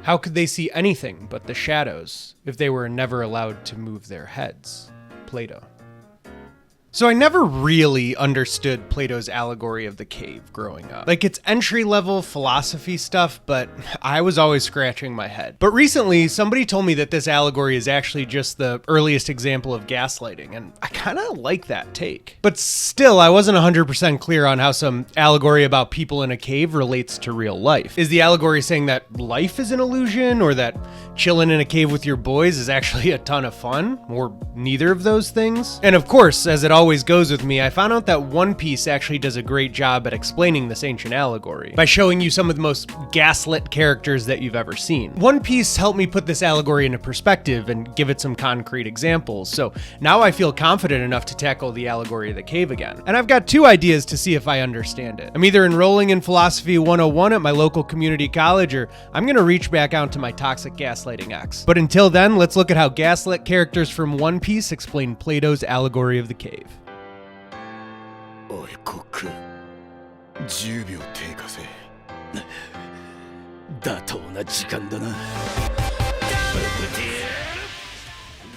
How could they see anything but the shadows if they were never allowed to move their heads? Plato. So I never really understood Plato's allegory of the cave growing up. Like, it's entry-level philosophy stuff, but I was always scratching my head. But recently, somebody told me that this allegory is actually just the earliest example of gaslighting, and I kind of like that take. But still, I wasn't 100% clear on how some allegory about people in a cave relates to real life. Is the allegory saying that life is an illusion, or that chilling in a cave with your boys is actually a ton of fun, or neither of those things? And of course, as it always goes with me, I found out that One Piece actually does a great job at explaining this ancient allegory by showing you some of the most gaslit characters that you've ever seen. One Piece helped me put this allegory into perspective and give it some concrete examples, so now I feel confident enough to tackle the allegory of the cave again. And I've got 2 ideas to see if I understand it. I'm either enrolling in Philosophy 101 at my local community college, or I'm gonna reach back out to my toxic gaslighting ex. But until then, let's look at how gaslit characters from One Piece explain Plato's allegory of the cave. おいコック10秒経過せ妥当な時間だな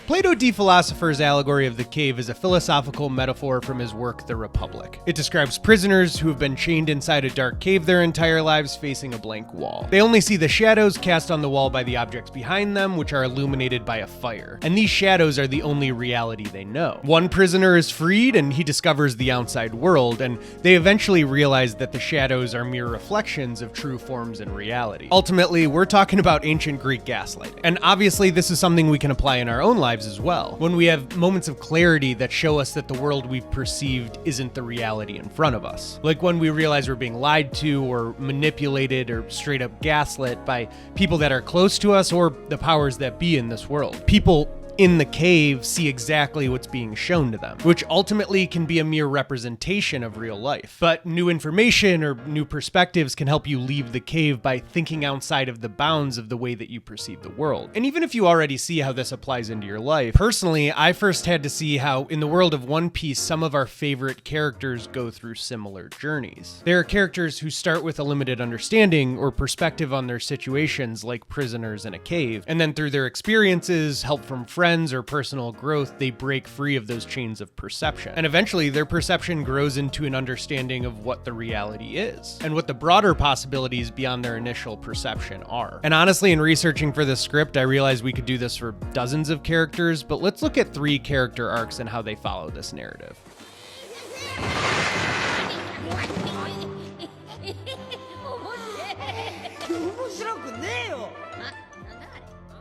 Plato D. Philosopher's allegory of the cave is a philosophical metaphor from his work, The Republic. It describes prisoners who have been chained inside a dark cave their entire lives facing a blank wall. They only see the shadows cast on the wall by the objects behind them, which are illuminated by a fire. And these shadows are the only reality they know. One prisoner is freed and he discovers the outside world, and they eventually realize that the shadows are mere reflections of true forms in reality. Ultimately, we're talking about ancient Greek gaslighting. And obviously, this is something we can apply in our own lives as well, when we have moments of clarity that show us that the world we've perceived isn't the reality in front of us. Like when we realize we're being lied to or manipulated or straight up gaslit by people that are close to us or the powers that be in this world. People in the cave see exactly what's being shown to them, which ultimately can be a mere representation of real life. But new information or new perspectives can help you leave the cave by thinking outside of the bounds of the way that you perceive the world. And even if you already see how this applies into your life, personally, I first had to see how in the world of One Piece, some of our favorite characters go through similar journeys. There are characters who start with a limited understanding or perspective on their situations, like prisoners in a cave, and then through their experiences, help from friends, or personal growth, they break free of those chains of perception. And eventually, their perception grows into an understanding of what the reality is, and what the broader possibilities beyond their initial perception are. And honestly, in researching for this script, I realized we could do this for dozens of characters, but let's look at 3 character arcs and how they follow this narrative.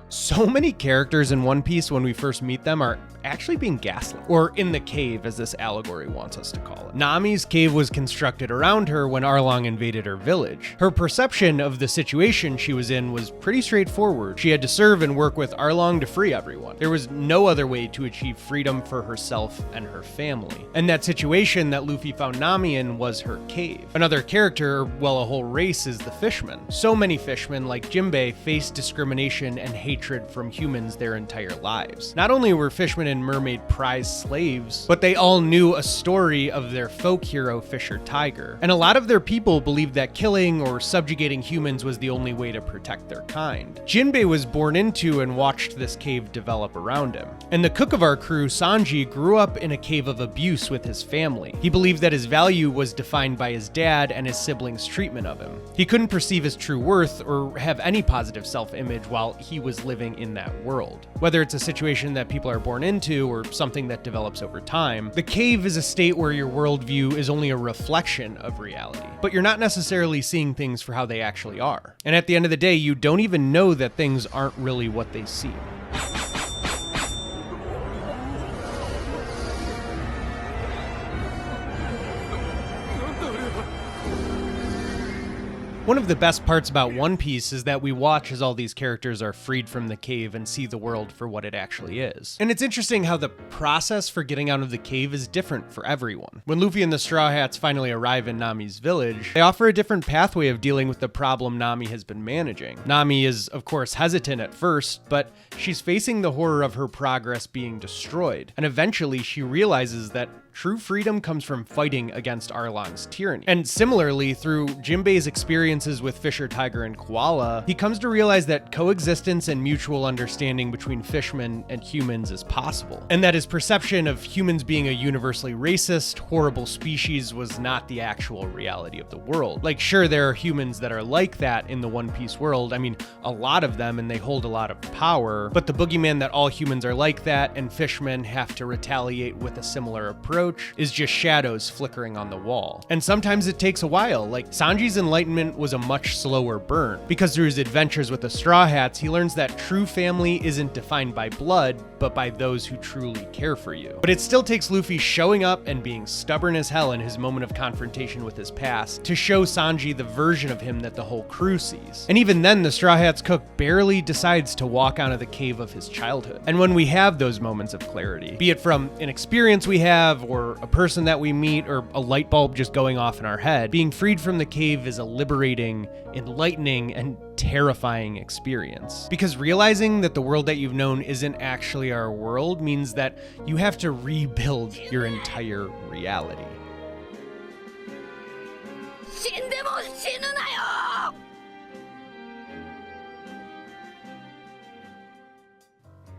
So many characters in One Piece, when we first meet them, are actually being gaslit, or in the cave, as this allegory wants us to call it. Nami's cave was constructed around her when Arlong invaded her village. Her perception of the situation she was in was pretty straightforward. She had to serve and work with Arlong to free everyone. There was no other way to achieve freedom for herself and her family. And that situation that Luffy found Nami in was her cave. Another character, well, a whole race, is the fishmen. So many fishmen, like Jinbei, faced discrimination and hatred from humans their entire lives. Not only were fishmen and mermaid prize slaves, but they all knew a story of their folk hero Fisher Tiger. And a lot of their people believed that killing or subjugating humans was the only way to protect their kind. Jinbei was born into and watched this cave develop around him. And the cook of our crew, Sanji, grew up in a cave of abuse with his family. He believed that his value was defined by his dad and his siblings' treatment of him. He couldn't perceive his true worth or have any positive self-image while he was living in that world. Whether it's a situation that people are born into or something that develops over time, the cave is a state where your worldview is only a reflection of reality, but you're not necessarily seeing things for how they actually are. And at the end of the day, you don't even know that things aren't really what they seem. One of the best parts about One Piece is that we watch as all these characters are freed from the cave and see the world for what it actually is. And it's interesting how the process for getting out of the cave is different for everyone. When Luffy and the Straw Hats finally arrive in Nami's village, they offer a different pathway of dealing with the problem Nami has been managing. Nami is, of course, hesitant at first, but she's facing the horror of her progress being destroyed. And eventually she realizes that true freedom comes from fighting against Arlong's tyranny. And similarly, through Jinbei's experiences with Fisher Tiger and Koala, he comes to realize that coexistence and mutual understanding between fishmen and humans is possible, and that his perception of humans being a universally racist, horrible species was not the actual reality of the world. Like, sure, there are humans that are like that in the One Piece world, I mean, a lot of them, and they hold a lot of power, but the boogeyman that all humans are like that and fishmen have to retaliate with a similar approach is just shadows flickering on the wall. And sometimes it takes a while, like Sanji's enlightenment was a much slower burn, because through his adventures with the Straw Hats, he learns that true family isn't defined by blood, but by those who truly care for you. But it still takes Luffy showing up and being stubborn as hell in his moment of confrontation with his past to show Sanji the version of him that the whole crew sees. And even then, the Straw Hats cook barely decides to walk out of the cave of his childhood. And when we have those moments of clarity, be it from an experience we have, or a person that we meet, or a light bulb just going off in our head, being freed from the cave is a liberating, enlightening, and terrifying experience. Because realizing that the world that you've known isn't actually our world means that you have to rebuild your entire reality.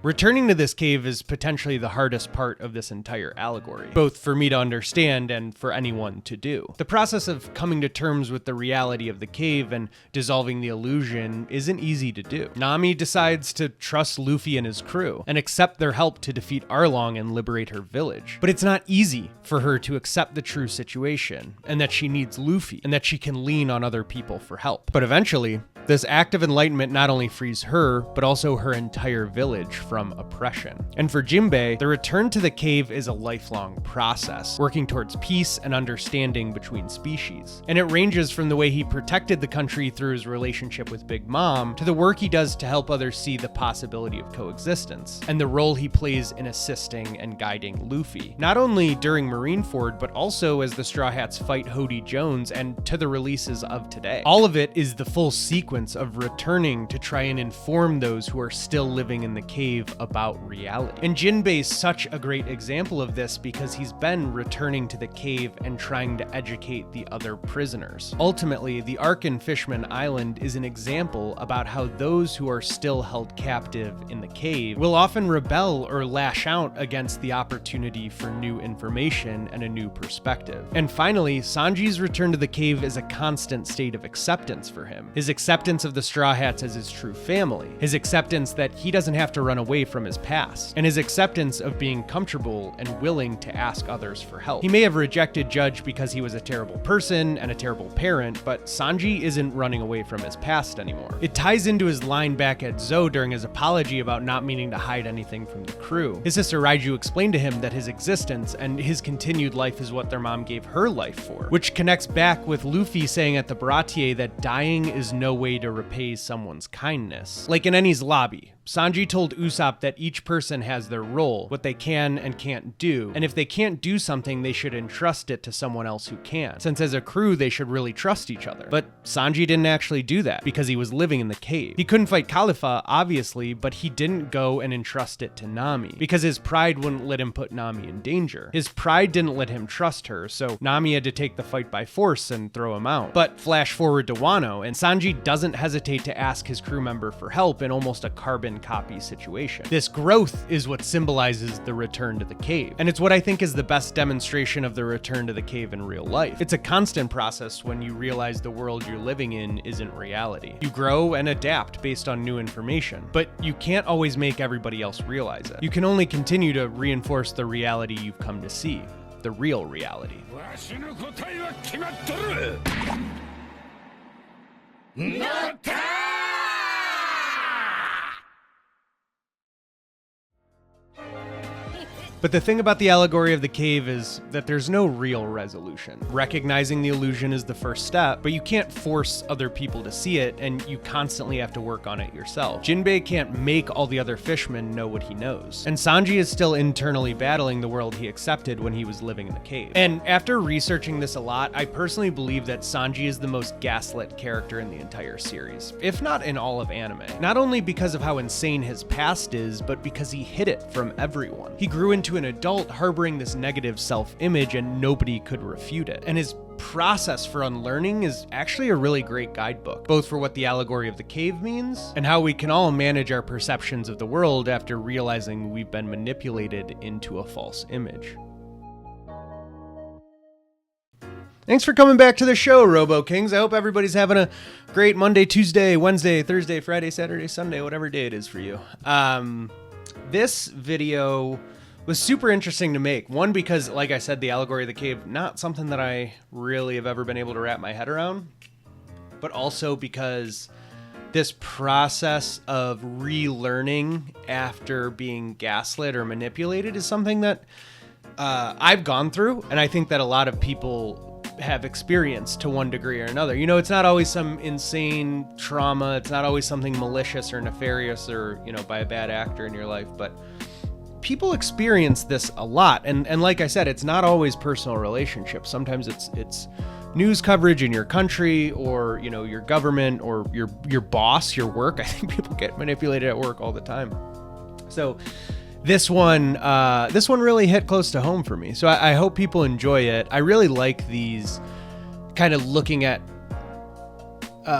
Returning to this cave is potentially the hardest part of this entire allegory, both for me to understand and for anyone to do. The process of coming to terms with the reality of the cave and dissolving the illusion isn't easy to do. Nami decides to trust Luffy and his crew and accept their help to defeat Arlong and liberate her village. But it's not easy for her to accept the true situation, and that she needs Luffy, and that she can lean on other people for help. But eventually, this act of enlightenment not only frees her, but also her entire village from oppression. And for Jinbei, the return to the cave is a lifelong process, working towards peace and understanding between species. And it ranges from the way he protected the country through his relationship with Big Mom, to the work he does to help others see the possibility of coexistence, and the role he plays in assisting and guiding Luffy, not only during Marineford, but also as the Straw Hats fight Hody Jones and to the releases of today. All of it is the full sequence of returning to try and inform those who are still living in the cave about reality. And Jinbei's such a great example of this because he's been returning to the cave and trying to educate the other prisoners. Ultimately, the arc in Fishman Island is an example about how those who are still held captive in the cave will often rebel or lash out against the opportunity for new information and a new perspective. And finally, Sanji's return to the cave is a constant state of acceptance for him. His acceptance of the Straw Hats as his true family, his acceptance that he doesn't have to run away from his past, and his acceptance of being comfortable and willing to ask others for help. He may have rejected Judge because he was a terrible person and a terrible parent, but Sanji isn't running away from his past anymore. It ties into his line back at Zou during his apology about not meaning to hide anything from the crew. His sister Raiju explained to him that his existence and his continued life is what their mom gave her life for, which connects back with Luffy saying at the Baratier that dying is no way to repay someone's kindness. Like in Enies lobby, Sanji told Usopp that each person has their role, what they can and can't do, and if they can't do something, they should entrust it to someone else who can, since as a crew, they should really trust each other. But Sanji didn't actually do that, because he was living in the cave. He couldn't fight Khalifa, obviously, but he didn't go and entrust it to Nami, because his pride wouldn't let him put Nami in danger. His pride didn't let him trust her, so Nami had to take the fight by force and throw him out. But flash forward to Wano, and Sanji doesn't hesitate to ask his crew member for help in almost a carbon copy situation. This growth is what symbolizes the return to the cave, and it's what I think is the best demonstration of the return to the cave in real life. It's a constant process when you realize the world you're living in isn't reality. You grow and adapt based on new information, but you can't always make everybody else realize it. You can only continue to reinforce the reality you've come to see, the real reality. But the thing about the allegory of the cave is that there's no real resolution. Recognizing the illusion is the first step, but you can't force other people to see it, and you constantly have to work on it yourself. Jinbei can't make all the other fishmen know what he knows. And Sanji is still internally battling the world he accepted when he was living in the cave. And after researching this a lot, I personally believe that Sanji is the most gaslit character in the entire series, if not in all of anime. Not only because of how insane his past is, but because he hid it from everyone. He grew into into an adult harboring this negative self-image and nobody could refute it. And his process for unlearning is actually a really great guidebook, both for what the allegory of the cave means and how we can all manage our perceptions of the world after realizing we've been manipulated into a false image. Thanks for coming back to the show, Robo Kings. I hope everybody's having a great Monday, Tuesday, Wednesday, Thursday, Friday, Saturday, Sunday, whatever day it is for you. This video was super interesting to make. One, because, like I said, the allegory of the cave, not something that I really have ever been able to wrap my head around, but also because this process of relearning after being gaslit or manipulated is something that I've gone through, and I think that a lot of people have experienced to one degree or another. You know, it's not always some insane trauma. It's not always something malicious or nefarious or, you know, by a bad actor in your life, but people experience this a lot. And like I said, it's not always personal relationships. Sometimes it's news coverage in your country or, you know, your government or your boss, your work. I think people get manipulated at work all the time. So this one really hit close to home for me. So I hope people enjoy it. I really like these kind of looking at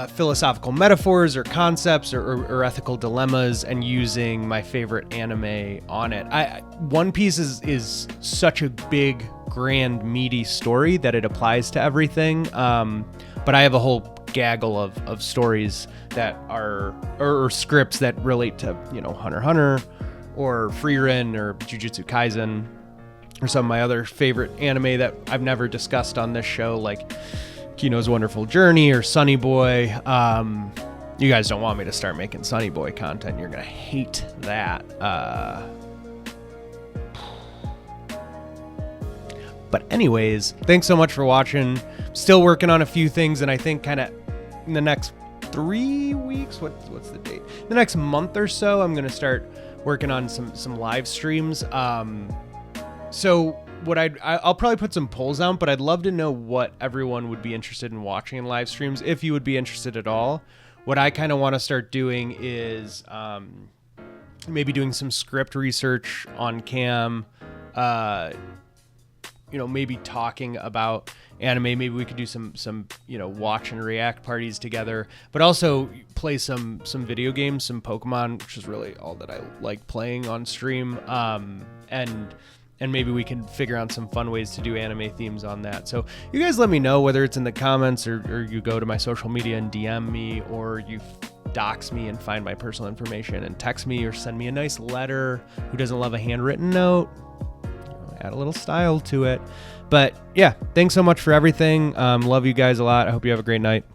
philosophical metaphors or concepts or ethical dilemmas and using my favorite anime on it. One Piece is such a big, grand, meaty story that it applies to everything. But I have a whole gaggle of stories that are, or scripts that relate to, you know, Hunter x Hunter, or Frieren, or Jujutsu Kaisen, or some of my other favorite anime that I've never discussed on this show, like Kino's Wonderful Journey or Sunny Boy. You guys don't want me to start making Sunny Boy content. You're going to hate that. But anyways, thanks so much for watching. Still working on a few things, and I think kind of in the next 3 weeks, what's the date? The next month or so, I'm going to start working on some live streams. So what I'll probably put some polls out, but I'd love to know what everyone would be interested in watching in live streams, if you would be interested at all. What I kind of want to start doing is maybe doing some script research on cam, you know, maybe talking about anime. Maybe we could do some you know, watch and react parties together, but also play some video games, some Pokemon, which is really all that I like playing on stream. And maybe we can figure out some fun ways to do anime themes on that. So you guys let me know, whether it's in the comments or you go to my social media and DM me, or you dox me and find my personal information and text me or send me a nice letter. Who doesn't love a handwritten note? Add a little style to it. But yeah, thanks so much for everything. Love you guys a lot. I hope you have a great night.